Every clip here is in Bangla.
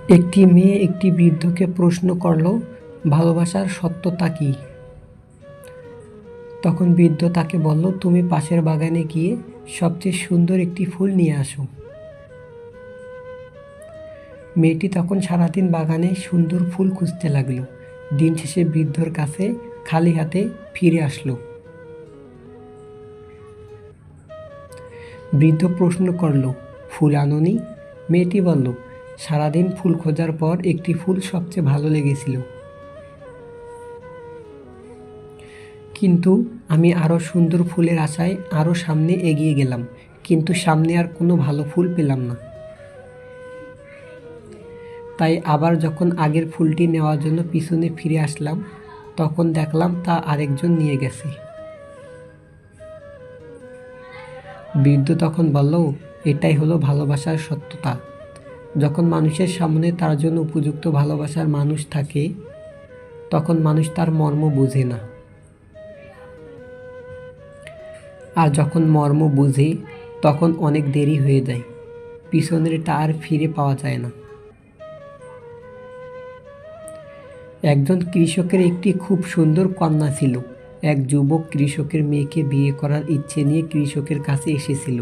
একটি মেয়ে একটি বৃদ্ধকে প্রশ্ন করল, ভালোবাসার সত্যতা কী? তখন বৃদ্ধ তাকে বলল, তুমি পাশের বাগানে গিয়ে সবচেয়ে সুন্দর একটি ফুল নিয়ে আসো। মেয়েটি তখন সারাদিন বাগানে সুন্দর ফুল খুঁজতে লাগল। দিন শেষে বৃদ্ধর কাছে খালি হাতে ফিরে আসলো। বৃদ্ধ প্রশ্ন করল, ফুল আনোনি? মেয়েটি বলল, সারাদিন ফুল খোঁজার পর একটি ফুল সবচেয়ে ভালো লেগেছিল, কিন্তু আমি আরও সুন্দর ফুলের আশায় আরও সামনে এগিয়ে গেলাম, কিন্তু সামনে আর কোনো ভালো ফুল পেলাম না। তাই আবার যখন আগের ফুলটি নেওয়ার জন্য পিছনে ফিরে আসলাম, তখন দেখলাম তা আরেকজন নিয়ে গেছে। বৃদ্ধ তখন বলল, এটাই হলো ভালোবাসার সত্যতা। যখন মানুষের সামনে তার জন্য উপযুক্ত ভালোবাসার মানুষ থাকে, তখন মানুষ তার মর্ম বোঝে না। আর যখন মর্ম বুঝে, তখন অনেক দেরি হয়ে যায়, পিছনেরটা আর ফিরে পাওয়া যায় না। একজন কৃষকের একটি খুব সুন্দর কন্যা ছিল। এক যুবক কৃষকের মেয়েকে বিয়ে করার ইচ্ছে নিয়ে কৃষকের কাছে এসেছিল।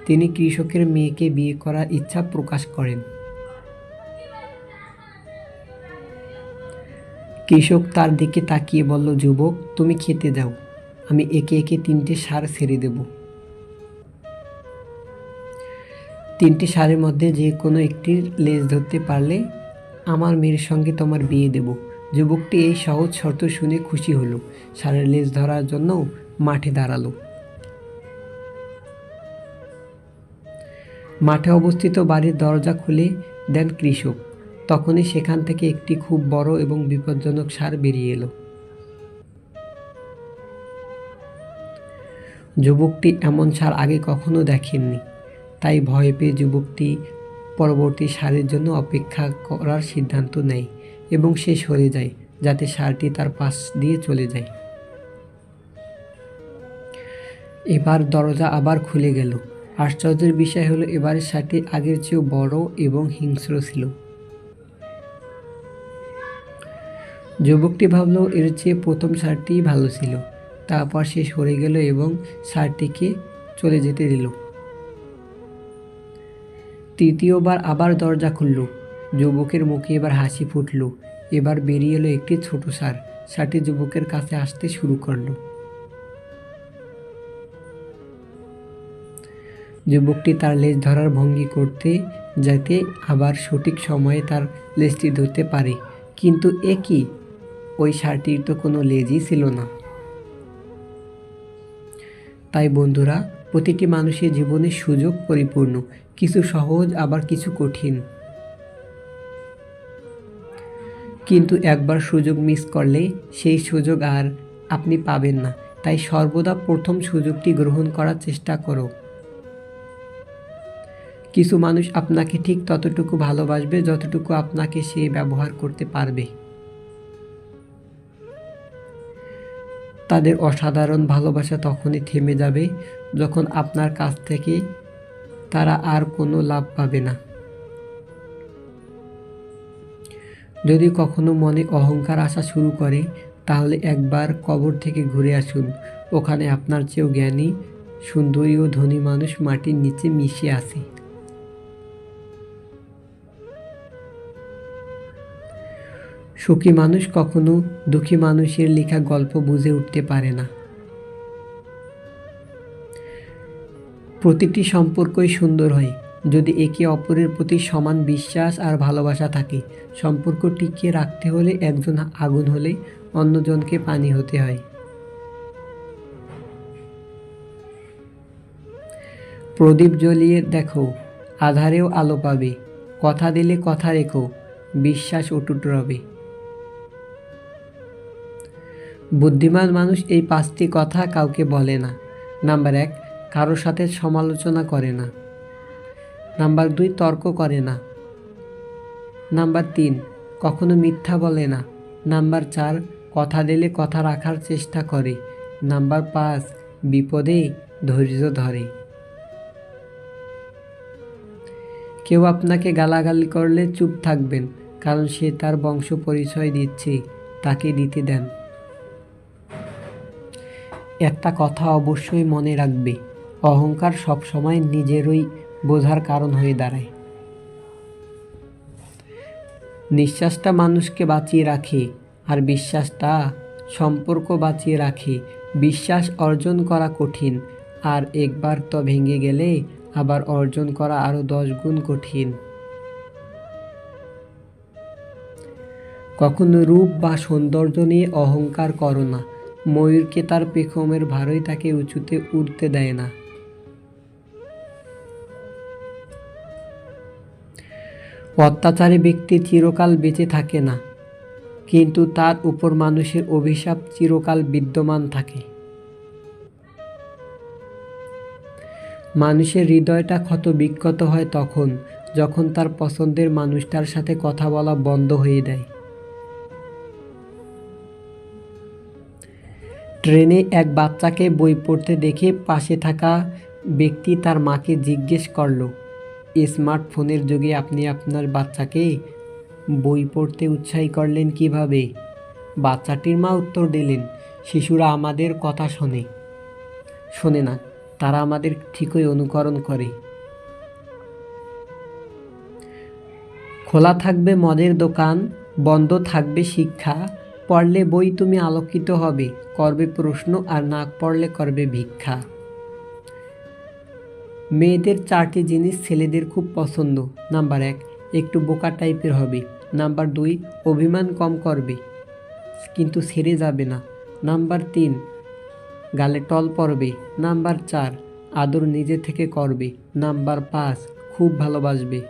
তিনি কৃষকের মেয়েকে বিয়ে করার ইচ্ছা প্রকাশ করেন। কৃষক তার দিকে তাকিয়ে বলল, যুবক, তুমি খেতে যাও, আমি একে একে 3টে ষাঁড় ছেড়ে দেব। 3টে ষাঁড়ের মধ্যে যে কোনো একটির লেজ ধরতে পারলে আমার মেয়ের সঙ্গে তোমার বিয়ে দেব। যুবকটি এই সহজ শর্ত শুনে খুশি হলো। ষাঁড়ের লেজ ধরার জন্য মাঠে দাঁড়ালো। মাঠে অবস্থিত বাড়ির দরজা খুলে দেন কৃষক। তখনই সেখান থেকে একটি খুব বড় এবং বিপজ্জনক ষাঁড় বেরিয়ে এলো। যুবকটি এমন ষাঁড় আগে কখনো দেখেননি। তাই ভয় পেয়ে যুবকটি পরবর্তী ষাঁড়ের জন্য অপেক্ষা করার সিদ্ধান্ত নেয় এবং সে সরে যায়, যাতে ষাঁড়টি তার পাশ দিয়ে চলে যায়। এবার দরজা আবার খুলে গেল। আশ্চর্যের বিষয় হলো, এবারের ষাঁড়টি আগের চেয়েও বড় এবং হিংস্র ছিল। যুবকটি ভাবল, এর চেয়ে প্রথম ষাঁড়টিই ভালো ছিল। তারপর সে সরে গেল এবং ষাঁড়টিকে চলে যেতে দিল। তৃতীয়বার আবার দরজা খুলল। যুবকের মুখে এবার হাসি ফুটল। এবার বেরিয়ে এলো একটি ছোট ষাঁড়। ষাঁড়টি যুবকের কাছে আসতে শুরু করলো। যুবকটি তার লেজ ধরার ভঙ্গি করতে যাতে আবার সঠিক সময়ে তার লেজটি ধরতে পারে, কিন্তু এ কি, ওই ষাঁড়টির তো কোনো লেজই ছিল না। তাই বন্ধুরা, প্রতিটি মানুষের জীবনে সুযোগ পরিপূর্ণ, কিছু সহজ আবার কিছু কঠিন। কিন্তু একবার সুযোগ মিস করলে সেই সুযোগ আর আপনি পাবেন না। তাই সর্বদা প্রথম সুযোগটি গ্রহণ করার চেষ্টা করো। কিছু মানুষ আপনাকে ঠিক ততটুকু ভালোবাসবে যতটুকু আপনাকে সে ব্যবহার করতে পারবে। তাদের অসাধারণ ভালোবাসা তখনই থেমে যাবে যখন আপনার কাছ থেকে তারা আর কোনো লাভ পাবে না। যদি কখনো মনে অহংকার আসা শুরু করে, তাহলে একবার কবর থেকে ঘুরে আসুন। ওখানে আপনার চেয়েও জ্ঞানী, সুন্দরী ও ধনী মানুষ মাটির নিচে মিশে আছে। সুখী মানুষ কখনো দুঃখী মানুষের লেখা গল্প বুঝে উঠতে পারে না। প্রতিটি সম্পর্কই সুন্দর হয় যদি একে অপরের প্রতি সমান বিশ্বাস আর ভালোবাসা থাকে। সম্পর্ক টিকিয়ে রাখতে হলে একজন আগুন হলে অন্যজনকে পানি হতে হয়। প্রদীপ জ্বলিয়ে দেখো, আঁধারেও আলো পাবে। কথা দিলে কথা রেখো, বিশ্বাস অটুট রবে। বুদ্ধিমান মানুষ এই 5টি কথা কাউকে বলে না। নাম্বার 1, কারোর সাথে সমালোচনা করে না। নাম্বার 2, তর্ক করে না। নাম্বার 3, কখনো মিথ্যা বলে না। নাম্বার 4, কথা দিলে কথা রাখার চেষ্টা করে। নাম্বার 5, বিপদে ধৈর্য ধরে। কেউ আপনাকে গালাগালি করলে চুপ থাকবেন, কারণ সে তার বংশ পরিচয় দিচ্ছে, তাকে দিতে দেন। একটা কথা অবশ্যই মনে রাখবে, অহংকার সবসময় নিজেরই বোঝার কারণ হয়ে দাঁড়ায়। নিঃশ্বাসটা মানুষকে বাঁচিয়ে রাখে, আর বিশ্বাসটা সম্পর্ক বাঁচিয়ে রাখে। বিশ্বাস অর্জন করা কঠিন, আর একবার তো ভেঙে গেলে আবার অর্জন করা আরও 10 গুণ কঠিন। কখনো রূপ বা সৌন্দর্য নিয়ে অহংকার করো না। ময়ূরকে তার পেখমের ভারই তাকে উঁচুতে উড়তে দেয় না। অত্যাচারী ব্যক্তি চিরকাল বেঁচে থাকে না, কিন্তু তার উপর মানুষের অভিশাপ চিরকাল বিদ্যমান থাকে। মানুষের হৃদয়টা ক্ষত বিক্ষত হয় তখন, যখন তার পছন্দের মানুষটার সাথে কথা বলা বন্ধ হয়ে দেয়। ট্রেনে এক বাচ্চাকে বই পড়তে দেখে পাশে থাকা ব্যক্তি তার মাকে জিজ্ঞেস করল, স্মার্টফোনের যুগে আপনি আপনার বাচ্চাকে বই পড়তে উৎসাহী করলেন কিভাবে? বাচ্চাটির মা উত্তর দিলেন, শিশুরা আমাদের কথা শোনে না, তারা আমাদের ঠিকই অনুকরণ করে। খোলা থাকবে মদের দোকান, বন্ধ থাকবে শিক্ষা। পড়লে বই তুমি আলোকিত হবে, করবে প্রশ্ন, আর না পড়লে করবে ভিক্ষা। মেয়েদের 4টি জিনিস ছেলেদের খুব পছন্দ। নাম্বার 1, একটু বোকা টাইপের হবে। নাম্বার 2, অভিমান কম করবে কিন্তু ছেড়ে যাবে না। নাম্বার 3, গালে টল পড়বে। নাম্বার 4, আদর নিজে থেকে করবে। নাম্বার 5, খুব ভালোবাসবে।